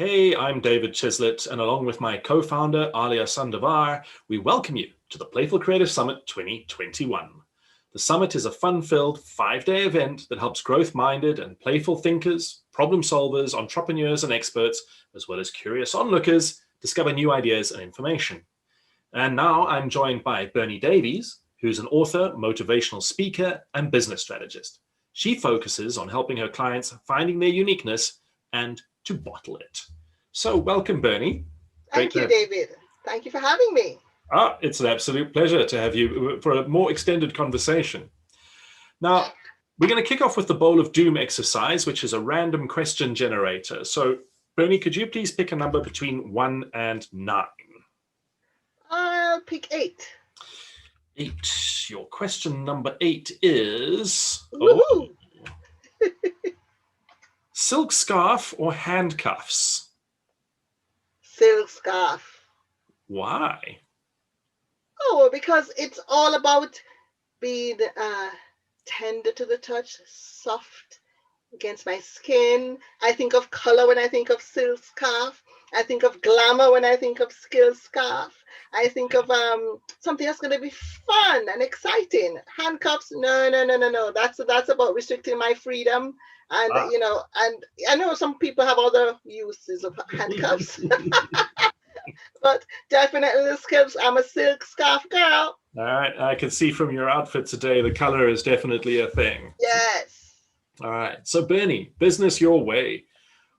Hey, I'm David Chislett, and along with my co-founder, Alia Sandavar, we welcome you to the Playful Creative Summit 2021. The summit is a fun-filled 5-day event that helps growth-minded and playful thinkers, problem solvers, entrepreneurs, and experts, as well as curious onlookers, discover new ideas and information. And now I'm joined by Bernie Davies, who's an author, motivational speaker, and business strategist. She focuses on helping her clients finding their uniqueness and to bottle it. So welcome, Bernie. Thank you, David. Thank you for having me. It's an absolute pleasure to have you for a more extended conversation. Now, we're going to kick off with the Bowl of Doom exercise, which is a random question generator. So, Bernie, could you please pick a number between 1 and 9? I'll pick 8. 8. Your question number 8 is... Woohoo! Silk scarf or handcuffs? Silk scarf. Why? Oh, because it's all about being tender to the touch, soft against my skin. I think of color when I think of silk scarf. I think of glamour when I think of silk scarf. I think of something that's going to be fun and exciting. Handcuffs, no. That's about restricting my freedom. And, and I know some people have other uses of handcuffs. But definitely the skills. I'm a silk scarf girl. All right. I can see from your outfit today, the color is definitely a thing. Yes. All right. So, Bernie, business your way.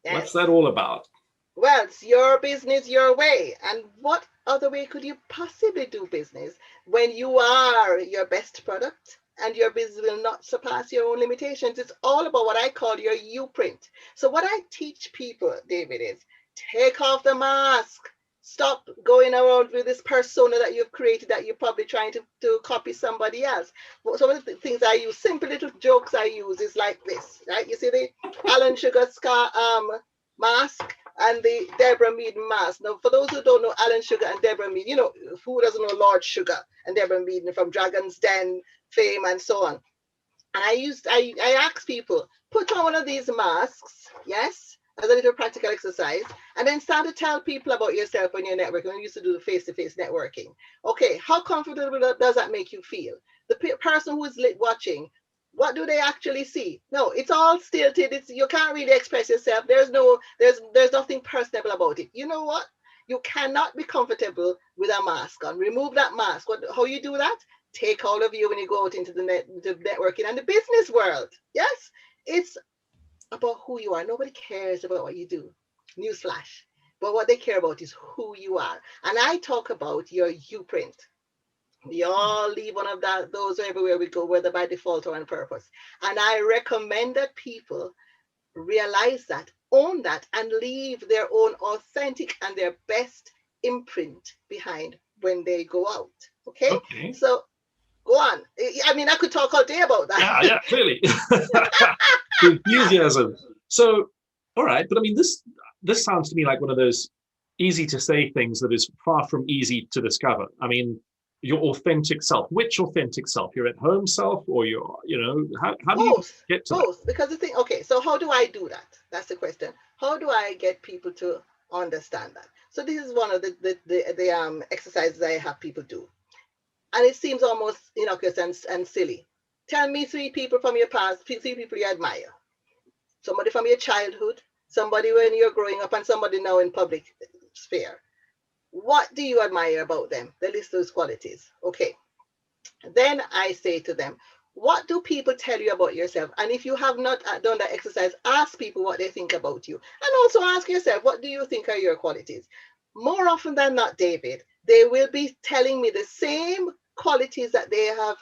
Yes. What's that all about? Well, it's your business your way. And what other way could you possibly do business when you are your best product and your business will not surpass your own limitations? It's all about what I call your U-print. So what I teach people, David, is take off the mask. Stop going around with this persona that you've created that you're probably trying to copy somebody else. But some of the things I use, simple little jokes I use is like this, right? You see the Alan Sugar mask and the Deborah Mead mask. Now, for those who don't know Alan Sugar and Deborah Mead, who doesn't know Lord Sugar and Deborah Mead from Dragon's Den fame and so on. And I ask people, put on one of these masks, yes, as a little practical exercise, and then start to tell people about yourself when you're networking. When you used to do the face-to-face networking. Okay, how comfortable does that make you feel? The person who is watching, what do they actually see? No, it's all stilted. You can't really express yourself. There's nothing personable about it. You know what? You cannot be comfortable with a mask on. Remove that mask. How you do that? Take all of you when you go out into the networking and the business world. Yes, it's about who you are. Nobody cares about what you do. Newsflash. But what they care about is who you are. And I talk about your U-print. We all leave one of those everywhere we go, whether by default or on purpose. And I recommend that people realize that, own that, and leave their own authentic and their best imprint behind when they go out. Okay? So go on. I mean, I could talk all day about that. Yeah, clearly. The enthusiasm. So, all right, but I mean, this sounds to me like one of those easy to say things that is far from easy to discover. I mean, your authentic self. Which authentic self? Your at-home self, or how do you get to both? that? Because the thing. Okay, so how do I do that? That's the question. How do I get people to understand that? So this is one of the exercises I have people do. And it seems almost innocuous and silly. Tell me 3 people from your past, 3 people you admire. Somebody from your childhood, somebody when you're growing up, and somebody now in public sphere. What do you admire about them? They list those qualities. Okay. Then I say to them, what do people tell you about yourself? And if you have not done that exercise, ask people what they think about you. And also ask yourself, what do you think are your qualities? More often than not, David, they will be telling me the same qualities that they have.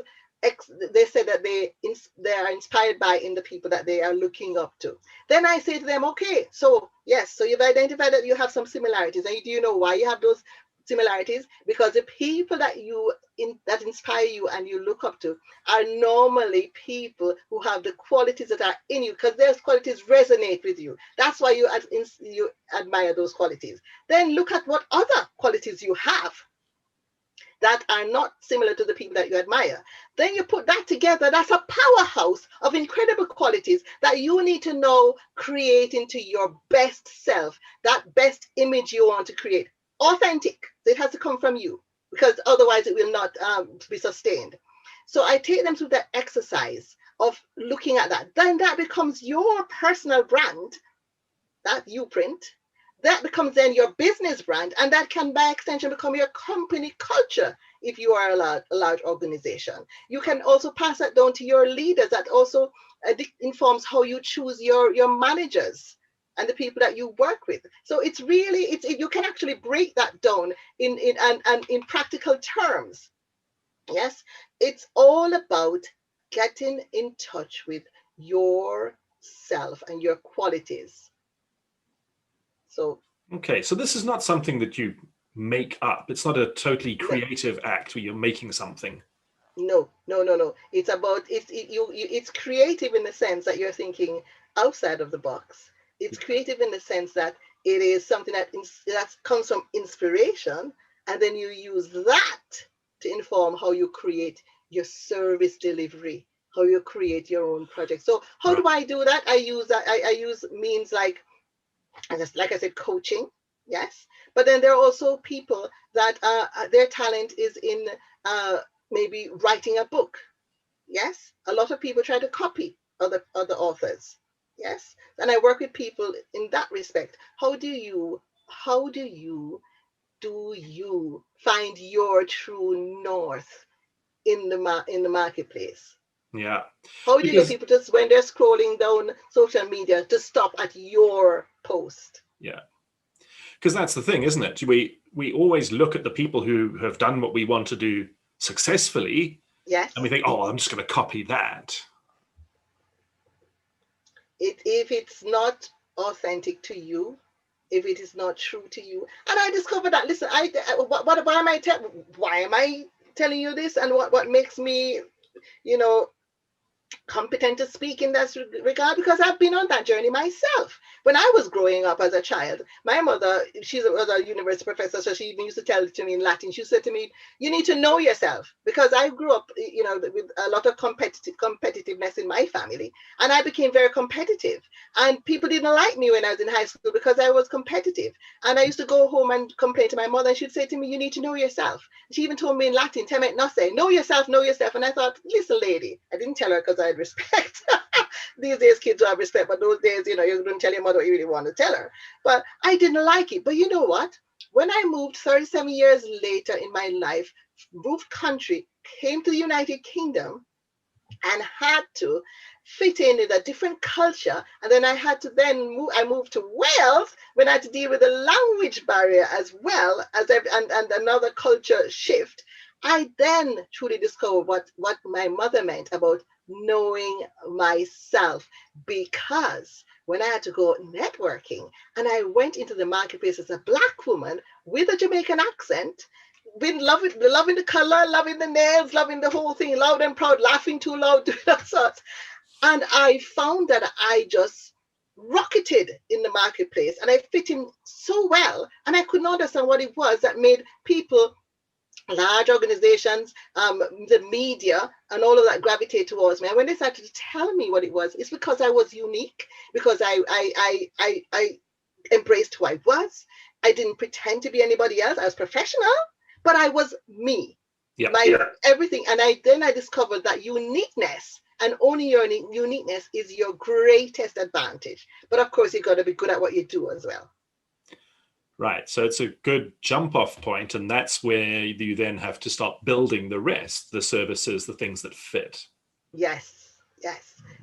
They say that they are inspired by in the people that they are looking up to. Then I say to them, okay, so yes, so you've identified that you have some similarities. And do you know why you have those similarities? Because the people that inspire you and you look up to are normally people who have the qualities that are in you, because those qualities resonate with you. That's why you admire those qualities. Then look at what other qualities you have that are not similar to the people that you admire. Then you put that together, that's a powerhouse of incredible qualities that you need to know create into your best self, that best image you want to create. Authentic. It has to come from you, because otherwise it will not be sustained. So I take them through that exercise of looking at that. Then that becomes your personal brand, that you print. That becomes then your business brand, and that can by extension become your company culture if you are a large organization. You can also pass that down to your leaders. That also informs how you choose your managers and the people that you work with. So it's really, you can actually break that down in practical terms. Yes, it's all about getting in touch with yourself and your qualities. So okay, so this is not something that you make up. It's not a totally creative act where you're making something. No. It's about it's creative in the sense that you're thinking outside of the box. It's creative in the sense that it is something that comes from inspiration, and then you use that to inform how you create your service delivery, how you create your own project. So how do I do that? I use that. I use means like I said, coaching. Yes, but then there are also people that their talent is in maybe writing a book. Yes, a lot of people try to copy other authors. Yes, and I work with people in that respect. How do you find your true north in the marketplace? Yeah. How do you get people just when they're scrolling down social media to stop at your post? Yeah. Because that's the thing, isn't it? We always look at the people who have done what we want to do successfully. Yes. And we think, oh, I'm just going to copy that. If it's not authentic to you, if it is not true to you, and I discovered that. Listen, why am I telling you this, and what makes me, competent to speak in that regard? Because I've been on that journey myself. When I was growing up as a child, my mother, was a university professor, so she even used to tell it to me in Latin. She said to me, you need to know yourself, because I grew up, with a lot of competitiveness in my family, and I became very competitive, and people didn't like me when I was in high school because I was competitive. And I used to go home and complain to my mother, and she'd say to me, you need to know yourself. She even told me in Latin, temet nose, know yourself, know yourself. And I thought, listen, lady, I didn't tell her because I had respect. These days kids do have respect, but those days, you don't tell your mother what you really want to tell her. But I didn't like it. But you know what? When I moved 37 years later in my life, moved country, came to the United Kingdom, and had to fit in with a different culture, and then I had to I moved to Wales when I had to deal with a language barrier as well as and another culture shift. I then truly discovered what my mother meant about knowing myself, because when I had to go networking and I went into the marketplace as a Black woman with a Jamaican accent, been loving the color, loving the nails, loving the whole thing, loud and proud, laughing too loud, doing all sorts. And I found that I just rocketed in the marketplace, and I fit in so well, and I couldn't understand what it was that made people, large organizations, the media, and all of that gravitate towards me. And when they started to tell me what it was, it's because I was unique, because I embraced who I was. I didn't pretend to be anybody else. I was professional, but I was me. Everything. And I discovered that uniqueness, and owning your uniqueness, is your greatest advantage. But of course, you've got to be good at what you do as well. Right. So it's a good jump off point, and that's where you then have to start building the rest, the services, the things that fit. Yes.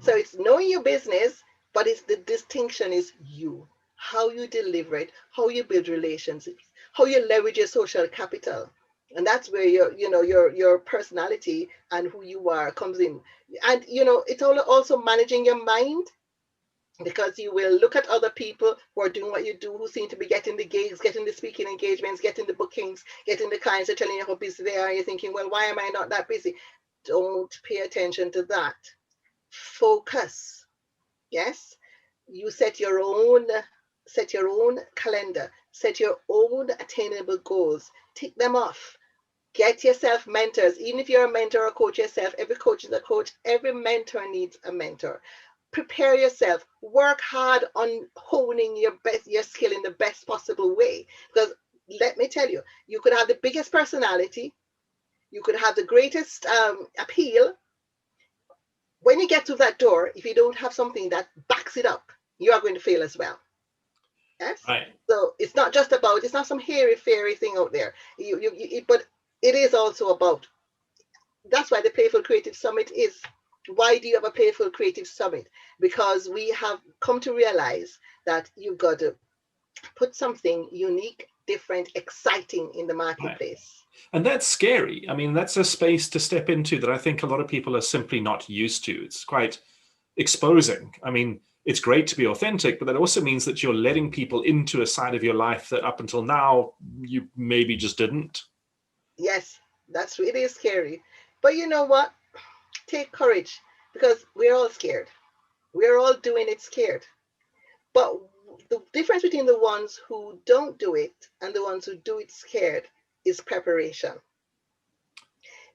So it's knowing your business, but it's the distinction is you, how you deliver it, how you build relationships, how you leverage your social capital. And that's where your personality and who you are comes in. And it's also managing your mind, because you will look at other people who are doing what you do, who seem to be getting the gigs, getting the speaking engagements, getting the bookings, getting the clients, are telling you how busy they are, and you're thinking, well, why am I not that busy? Don't pay attention to that. Focus. Yes, you set your own calendar, set your own attainable goals, tick them off, Get yourself mentors. Even if you're a mentor or coach yourself, every coach is a coach. Every mentor needs a mentor. Prepare yourself. Work hard on honing your skill in the best possible way. Because let me tell you, you could have the biggest personality, you could have the greatest appeal. When you get to that door, if you don't have something that backs it up, you are going to fail as well. Yes. Right. So it's not just about, it's not some hairy fairy thing out there. But it is also about, that's why the Playful Creative Summit is. Why do you have a Playful Creative Summit? Because we have come to realize that you've got to put something unique, different, exciting in the marketplace. Right. And that's scary. I mean, that's a space to step into that I think a lot of people are simply not used to. It's quite exposing. I mean, it's great to be authentic, but that also means that you're letting people into a side of your life that up until now you maybe just didn't. Yes, that's really scary. But you know what? Take courage, because we're all scared. We're all doing it scared. But the difference between the ones who don't do it and the ones who do it scared is preparation.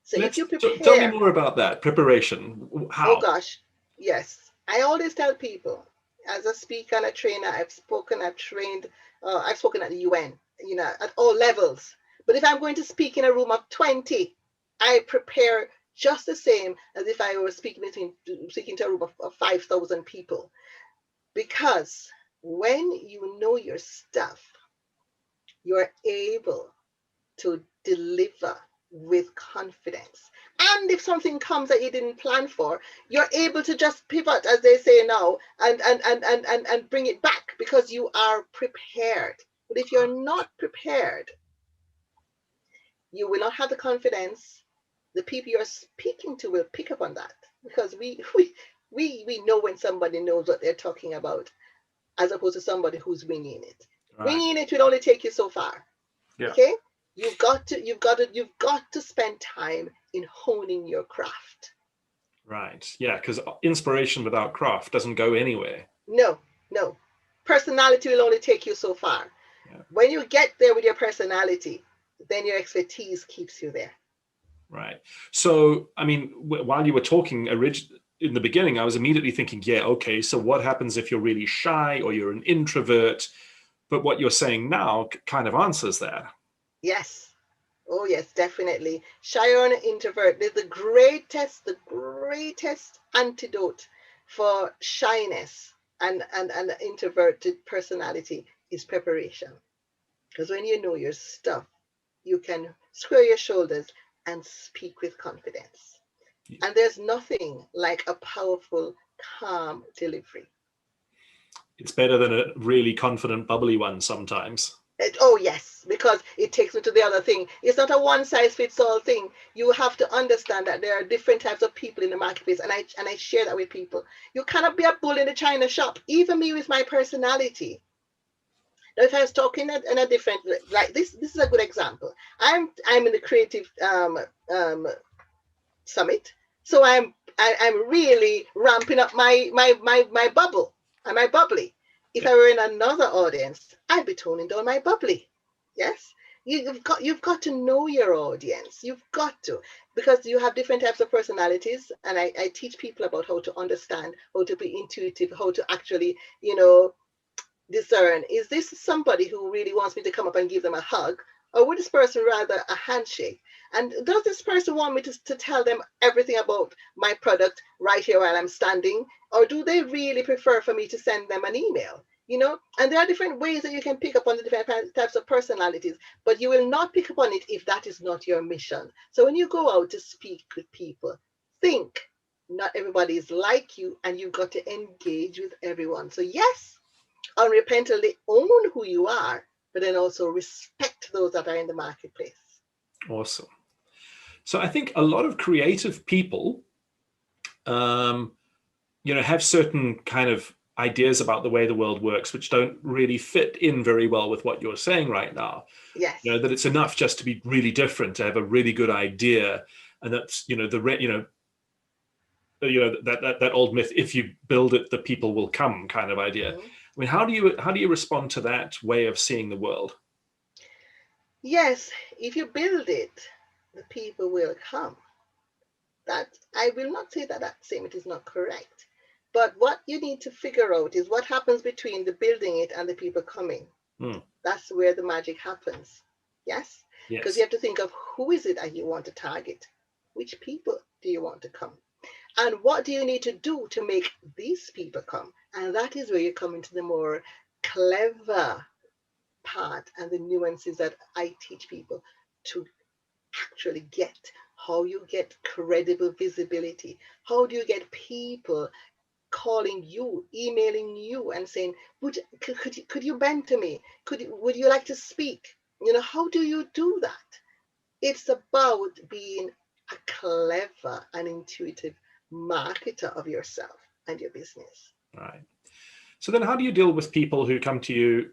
So if you Tell me prepare, more about that preparation. oh How? gosh, yes. I always tell people, as a speaker and a trainer, I've trained, I've spoken at the UN, at all levels. But if I'm going to speak in a room of 20, I prepare just the same as if I were speaking to a room of 5,000 people. Because when you know your stuff, you're able to deliver with confidence. And if something comes that you didn't plan for, you're able to just pivot, as they say now, and bring it back because you are prepared. But if you're not prepared, you will not have the confidence. The people you're speaking to will pick up on that, because we know when somebody knows what they're talking about, as opposed to somebody who's winging it. Right. Winging it will only take you so far. Yeah. Okay? You've got to spend time in honing your craft. Right. Yeah, because inspiration without craft doesn't go anywhere. No. Personality will only take you so far. Yeah. When you get there with your personality, then your expertise keeps you there. Right. So, I mean, while you were talking in the beginning, I was immediately thinking, yeah, okay, so what happens if you're really shy or you're an introvert? But what you're saying now kind of answers that. Yes. Oh, yes, definitely. Shy or an introvert, the greatest antidote for shyness and introverted personality is preparation. Because when you know your stuff, you can square your shoulders and speak with confidence. Yeah. And there's nothing like a powerful, calm delivery. It's better than a really confident, bubbly one sometimes. Oh, yes, because it takes me to the other thing. It's not a one size fits all thing. You have to understand that there are different types of people in the marketplace, and I share that with people. You cannot be a bull in the china shop. Even me with my personality. Now, if I was talking in a different, like this is a good example. I'm in the creative summit, so I'm really ramping up my bubble and my bubbly. If I were in another audience, I'd be toning down my bubbly. Yes, you've got to know your audience. You've got to, because you have different types of personalities, and I teach people about how to understand, how to be intuitive, how to actually discern. Is this somebody who really wants me to come up and give them a hug, or would this person rather a handshake? And does this person want me to tell them everything about my product right here while I'm standing? Or do they really prefer for me to send them an email? And there are different ways that you can pick up on the different types of personalities, but you will not pick up on it if that is not your mission. So when you go out to speak with people, think not everybody is like you, and you've got to engage with everyone. So yes, unrepentantly own who you are, but then also respect those that are in the marketplace. Awesome. So I think a lot of creative people, have certain kind of ideas about the way the world works, which don't really fit in very well with what you're saying right now. Yes. That it's enough just to be really different, to have a really good idea, and that's that old myth: if you build it, the people will come, kind of idea. Mm-hmm. I mean, how do you respond to that way of seeing the world? Yes, if you build it, the people will come. That I will not say that that statement is not correct. But what you need to figure out is what happens between the building it and the people coming. Mm. That's where the magic happens. Yes? Because Yes. you have to think of who is it that you want to target? Which people do you want to come? And what do you need to do to make these people come? And that is where you come into the more clever part and the nuances that I teach people to actually get. How you get credible visibility. How do you get people calling you, emailing you, and saying, could you bend to me? Would you like to speak? How do you do that? It's about being a clever and intuitive marketer of yourself and your business. Right. So then how do you deal with people who come to you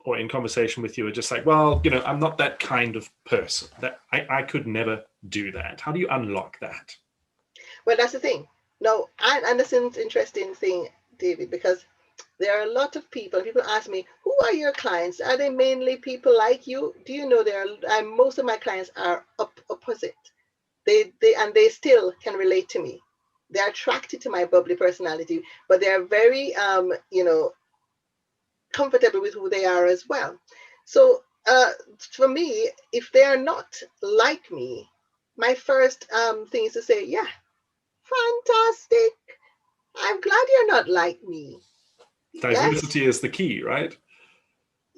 or in conversation with you are just like, well, I'm not that kind of person. That I could never do that. How do you unlock that? Well, that's the thing. No, and this is an interesting thing, David, because there are a lot of people ask me, who are your clients? Are they mainly people like you? Do you know most of my clients are opposite. They still can relate to me. They're attracted to my bubbly personality, but they're very comfortable with who they are as well. So for me, if they are not like me, my first thing is to say, yeah, fantastic. I'm glad you're not like me. Yes, Diversity is the key, right?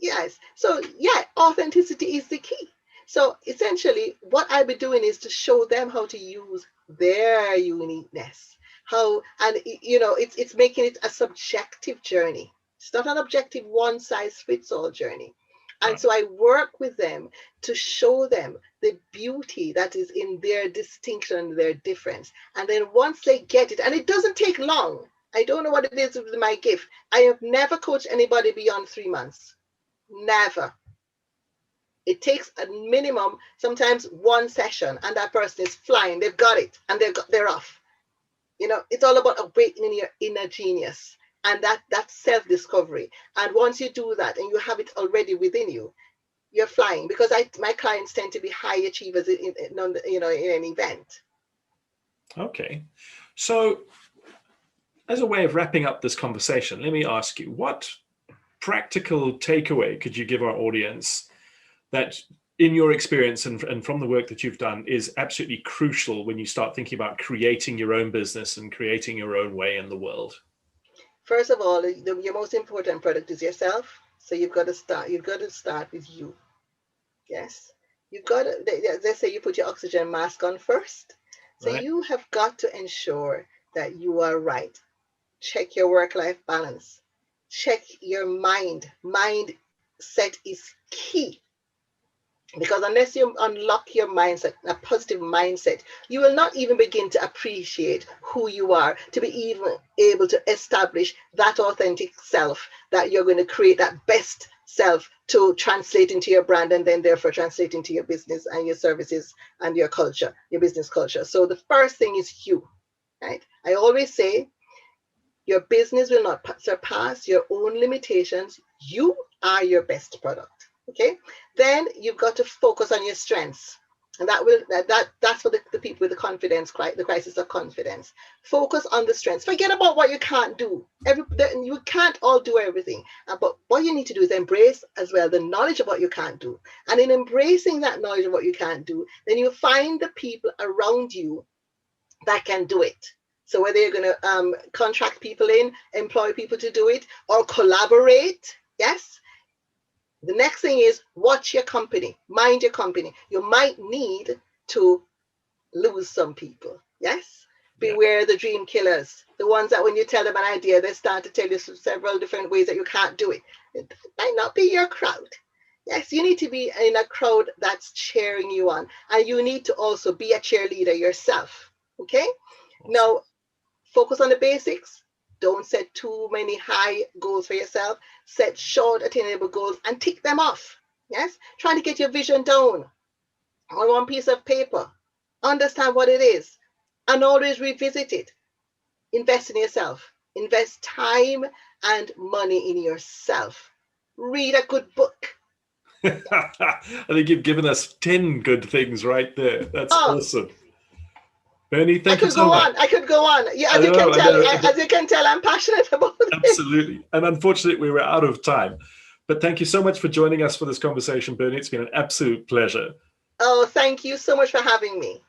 yes. So yeah, authenticity is the key. So essentially, what I'll be doing is to show them how to use their uniqueness. It's making it a subjective journey. It's not an objective one size fits all journey. And Right. so I work with them to show them the beauty that is in their distinction, their difference. And then once they get it, and it doesn't take long. I don't know what it is with my gift. I have never coached anybody beyond 3 months. Never. It takes a minimum, sometimes one session, and that person is flying. They've got it, and they're off. It's all about awakening your inner genius, and that's self-discovery. And once you do that, and you have it already within you, you're flying. Because my clients tend to be high achievers in an event. Okay. So as a way of wrapping up this conversation, let me ask you, what practical takeaway could you give our audience that in your experience and from the work that you've done is absolutely crucial when you start thinking about creating your own business and creating your own way in the world? First of all, your most important product is yourself. So you've got to start with you. Yes. You've got to, let's say you put your oxygen mask on first. So Right. you have got to ensure that you are right. Check your work-life balance. Check your mind. Mindset is key. Because unless you unlock your mindset, a positive mindset, you will not even begin to appreciate who you are, to be even able to establish that authentic self that you're going to create, that best self to translate into your brand and then therefore translate into your business and your services and your culture, your business culture. So the first thing is you, right? I always say your business will not surpass your own limitations. You are your best product. Okay, then you've got to focus on your strengths, and that's for the people with the crisis of confidence. Focus on the strengths. Forget about what you can't do. You can't all do everything, but what you need to do is embrace as well the knowledge of what you can't do. And in embracing that knowledge of what you can't do, then you find the people around you that can do it. So whether you're going to contract people in, employ people to do it, or collaborate, yes. The next thing is watch your company, mind your company. You might need to lose some people. Yes. Yeah. Beware the dream killers, the ones that when you tell them an idea, they start to tell you several different ways that you can't do it. It might not be your crowd. Yes, you need to be in a crowd that's cheering you on. And you need to also be a cheerleader yourself. Okay. Awesome. Now, focus on the basics. Don't set too many high goals for yourself. Set short, attainable goals and tick them off. Yes? Try to get your vision down on one piece of paper. Understand what it is and always revisit it. Invest in yourself. Invest time and money in yourself. Read a good book. I think you've given us 10 good things right there. That's Oh, awesome. Bernie, I thank you could so go much. on. I could go on. Yeah, I as you know, can I tell, know. as you can tell, I'm passionate about this. Absolutely. And unfortunately, we were out of time. But thank you so much for joining us for this conversation, Bernie. It's been an absolute pleasure. Oh, thank you so much for having me.